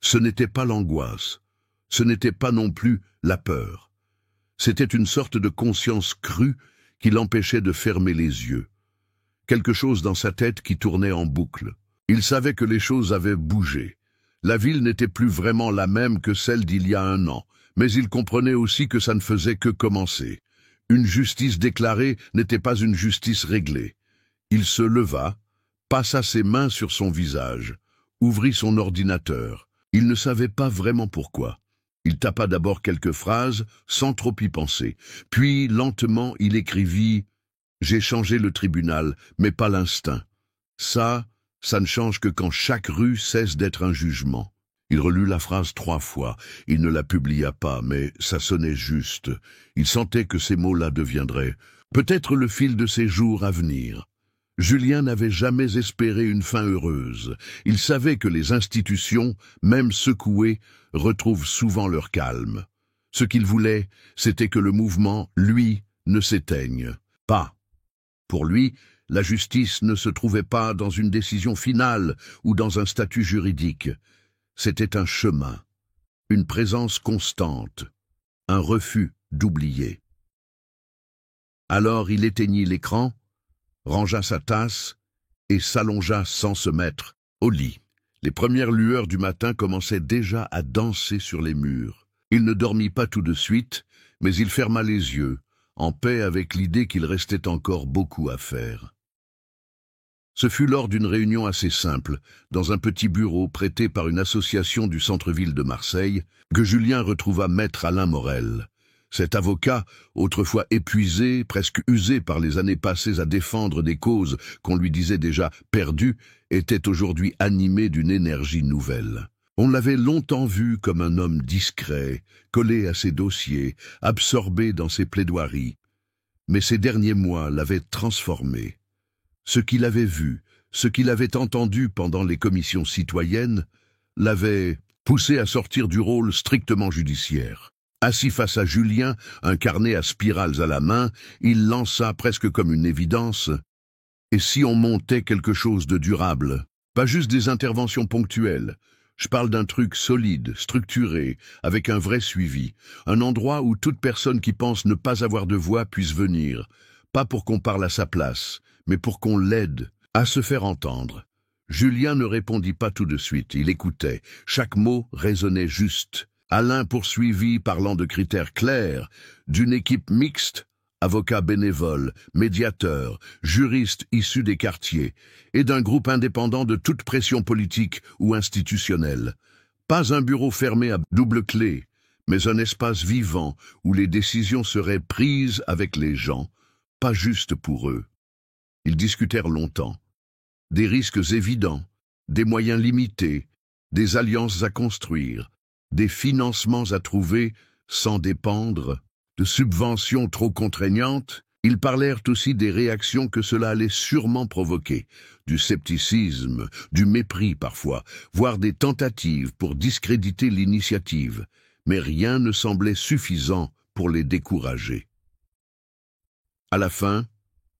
Ce n'était pas l'angoisse. Ce n'était pas non plus la peur. C'était une sorte de conscience crue qui l'empêchait de fermer les yeux. Quelque chose dans sa tête qui tournait en boucle. Il savait que les choses avaient bougé. La ville n'était plus vraiment la même que celle d'il y a un an, mais il comprenait aussi que ça ne faisait que commencer. Une justice déclarée n'était pas une justice réglée. Il se leva, passa ses mains sur son visage, ouvrit son ordinateur. Il ne savait pas vraiment pourquoi. Il tapa d'abord quelques phrases, sans trop y penser. Puis, lentement, il écrivit « J'ai changé le tribunal, mais pas l'instinct. Ça ne change que quand chaque rue cesse d'être un jugement. » Il relut la phrase 3 fois. Il ne la publia pas, mais ça sonnait juste. Il sentait que ces mots-là deviendraient peut-être le fil de ses jours à venir. Julien n'avait jamais espéré une fin heureuse. Il savait que les institutions, même secouées, retrouvent souvent leur calme. Ce qu'il voulait, c'était que le mouvement, lui, ne s'éteigne pas. Pour lui, la justice ne se trouvait pas dans une décision finale ou dans un statut juridique. C'était un chemin, une présence constante, un refus d'oublier. Alors il éteignit l'écran, rangea sa tasse et s'allongea sans se mettre au lit. Les premières lueurs du matin commençaient déjà à danser sur les murs. Il ne dormit pas tout de suite, mais il ferma les yeux, en paix avec l'idée qu'il restait encore beaucoup à faire. Ce fut lors d'une réunion assez simple, dans un petit bureau prêté par une association du centre-ville de Marseille, que Julien retrouva maître Alain Morel. Cet avocat, autrefois épuisé, presque usé par les années passées à défendre des causes qu'on lui disait déjà perdues, était aujourd'hui animé d'une énergie nouvelle. On l'avait longtemps vu comme un homme discret, collé à ses dossiers, absorbé dans ses plaidoiries. Mais ces derniers mois l'avaient transformé. Ce qu'il avait vu, ce qu'il avait entendu pendant les commissions citoyennes, l'avait poussé à sortir du rôle strictement judiciaire. Assis face à Julien, un carnet à spirales à la main, il lança presque comme une évidence « Et si on montait quelque chose de durable? Pas juste des interventions ponctuelles. Je parle d'un truc solide, structuré, avec un vrai suivi. Un endroit où toute personne qui pense ne pas avoir de voix puisse venir. Pas pour qu'on parle à sa place, mais pour qu'on l'aide à se faire entendre. » Julien ne répondit pas tout de suite, il écoutait. Chaque mot résonnait juste. Alain poursuivit, parlant de critères clairs, d'une équipe mixte, avocats bénévoles, médiateurs, juristes issus des quartiers, et d'un groupe indépendant de toute pression politique ou institutionnelle. Pas un bureau fermé à double clé, mais un espace vivant où les décisions seraient prises avec les gens, pas juste pour eux. Ils discutèrent longtemps. Des risques évidents, des moyens limités, des alliances à construire, des financements à trouver sans dépendre de subventions trop contraignantes. Ils parlèrent aussi des réactions que cela allait sûrement provoquer, du scepticisme, du mépris parfois, voire des tentatives pour discréditer l'initiative, mais rien ne semblait suffisant pour les décourager. À la fin,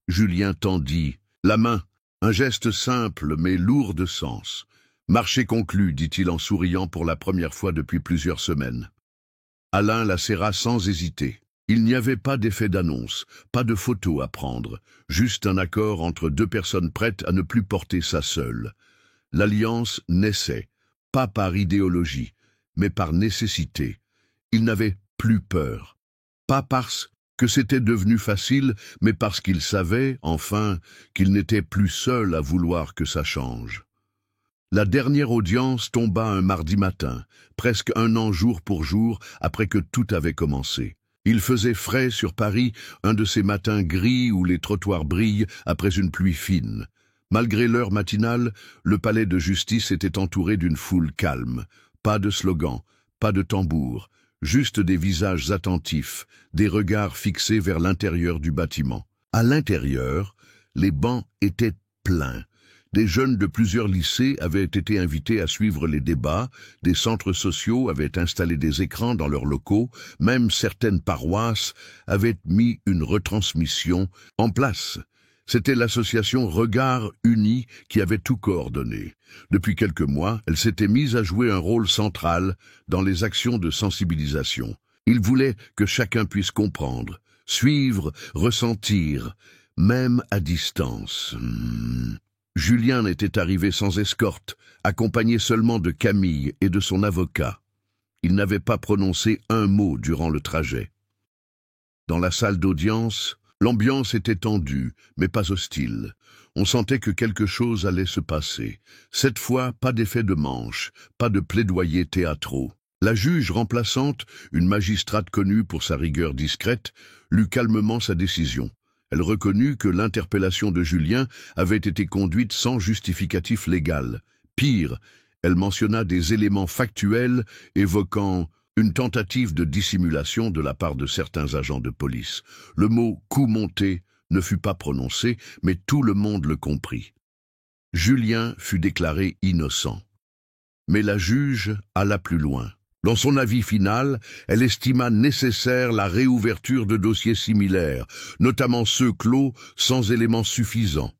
Julien tendit la main, un geste simple mais lourd de sens. « Marché conclu », dit-il en souriant pour la première fois depuis plusieurs semaines. Alain la serra sans hésiter. Il n'y avait pas d'effet d'annonce, pas de photo à prendre, juste un accord entre deux personnes prêtes à ne plus porter ça seule. L'alliance naissait, pas par idéologie, mais par nécessité. Il n'avait plus peur. Pas parce que c'était devenu facile, mais parce qu'il savait, enfin, qu'il n'était plus seul à vouloir que ça change. La dernière audience tomba un mardi matin, presque un an jour pour jour après que tout avait commencé. Il faisait frais sur Paris, un de ces matins gris où les trottoirs brillent après une pluie fine. Malgré l'heure matinale, le palais de justice était entouré d'une foule calme. Pas de slogan, pas de tambour, juste des visages attentifs, des regards fixés vers l'intérieur du bâtiment. À l'intérieur, les bancs étaient pleins. Des jeunes de plusieurs lycées avaient été invités à suivre les débats, des centres sociaux avaient installé des écrans dans leurs locaux, même certaines paroisses avaient mis une retransmission en place. C'était l'association Regards Unis qui avait tout coordonné. Depuis quelques mois, elle s'était mise à jouer un rôle central dans les actions de sensibilisation. Il voulait que chacun puisse comprendre, suivre, ressentir, même à distance. Julien était arrivé sans escorte, accompagné seulement de Camille et de son avocat. Il n'avait pas prononcé un mot durant le trajet. Dans la salle d'audience, l'ambiance était tendue, mais pas hostile. On sentait que quelque chose allait se passer. Cette fois, pas d'effet de manche, pas de plaidoyer théâtraux. La juge remplaçante, une magistrate connue pour sa rigueur discrète, lut calmement sa décision. Elle reconnut que l'interpellation de Julien avait été conduite sans justificatif légal. Pire, elle mentionna des éléments factuels évoquant une tentative de dissimulation de la part de certains agents de police. Le mot « coup monté » ne fut pas prononcé, mais tout le monde le comprit. Julien fut déclaré innocent. Mais la juge alla plus loin. Dans son avis final, elle estima nécessaire la réouverture de dossiers similaires, notamment ceux clos sans éléments suffisants.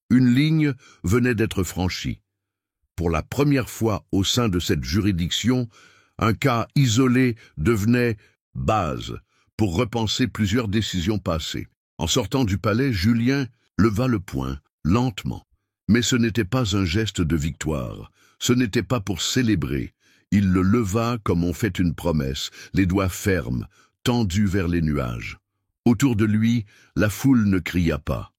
Une ligne venait d'être franchie. Pour la première fois au sein de cette juridiction, un cas isolé devenait base pour repenser plusieurs décisions passées. En sortant du palais, Julien leva le poing, lentement. Mais ce n'était pas un geste de victoire, ce n'était pas pour célébrer. Il le leva comme on fait une promesse, les doigts fermes, tendus vers les nuages. Autour de lui, la foule ne cria pas.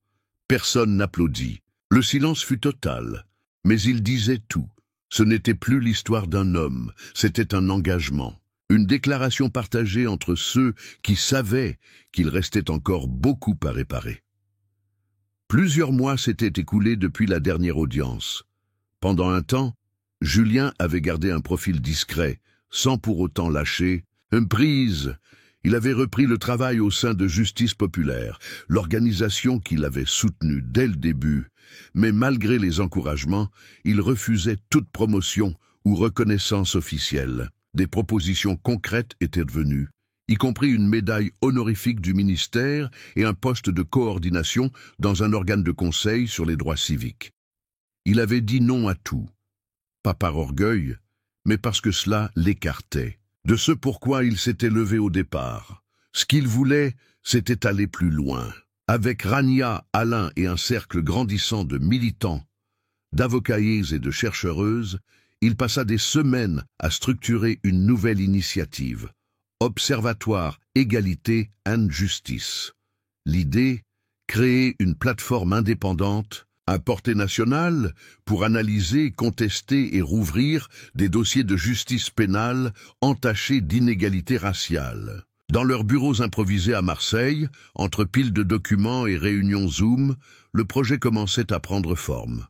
Personne n'applaudit. Le silence fut total, mais il disait tout. Ce n'était plus l'histoire d'un homme, c'était un engagement. Une déclaration partagée entre ceux qui savaient qu'il restait encore beaucoup à réparer. Plusieurs mois s'étaient écoulés depuis la dernière audience. Pendant un temps, Julien avait gardé un profil discret, sans pour autant lâcher une prise. Il avait repris le travail au sein de Justice Populaire, l'organisation qu'il avait soutenue dès le début, mais malgré les encouragements, il refusait toute promotion ou reconnaissance officielle. Des propositions concrètes étaient devenues, y compris une médaille honorifique du ministère et un poste de coordination dans un organe de conseil sur les droits civiques. Il avait dit non à tout, pas par orgueil, mais parce que cela l'écartait de ce pourquoi il s'était levé au départ. Ce qu'il voulait, c'était aller plus loin. Avec Rania, Alain et un cercle grandissant de militants, d'avocaises et de chercheuses, il passa des semaines à structurer une nouvelle initiative, Observatoire Égalité and Justice. L'idée, créer une plateforme indépendante, à portée nationale, pour analyser, contester et rouvrir des dossiers de justice pénale entachés d'inégalités raciales. Dans leurs bureaux improvisés à Marseille, entre piles de documents et réunions Zoom, le projet commençait à prendre forme.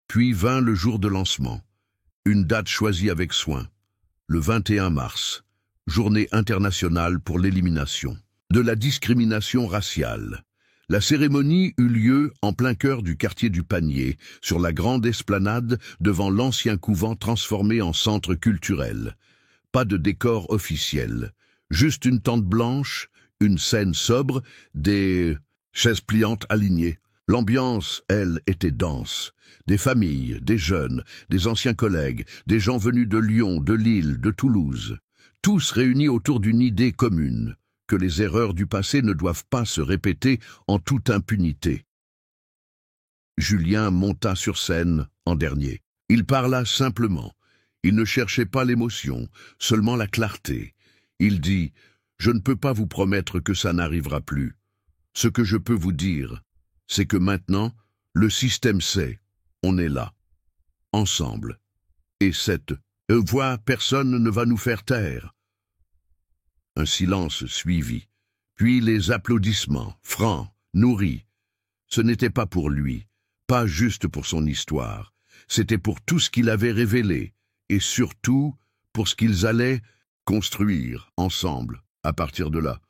Puis vint le jour de lancement. Une date choisie avec soin, le 21 mars, journée internationale pour l'élimination de la discrimination raciale. La cérémonie eut lieu en plein cœur du quartier du Panier, sur la grande esplanade devant l'ancien couvent transformé en centre culturel. Pas de décor officiel, juste une tente blanche, une scène sobre, des chaises pliantes alignées. L'ambiance, elle, était dense. Des familles, des jeunes, des anciens collègues, des gens venus de Lyon, de Lille, de Toulouse. Tous réunis autour d'une idée commune, que les erreurs du passé ne doivent pas se répéter en toute impunité. Julien monta sur scène en dernier. Il parla simplement. Il ne cherchait pas l'émotion, seulement la clarté. Il dit « Je ne peux pas vous promettre que ça n'arrivera plus. Ce que je peux vous dire, c'est que maintenant, le système sait. On est là, ensemble. Et cette voix, personne ne va nous faire taire. » Un silence suivit, puis les applaudissements, francs, nourris. Ce n'était pas pour lui, pas juste pour son histoire. C'était pour tout ce qu'il avait révélé, et surtout pour ce qu'ils allaient construire ensemble à partir de là.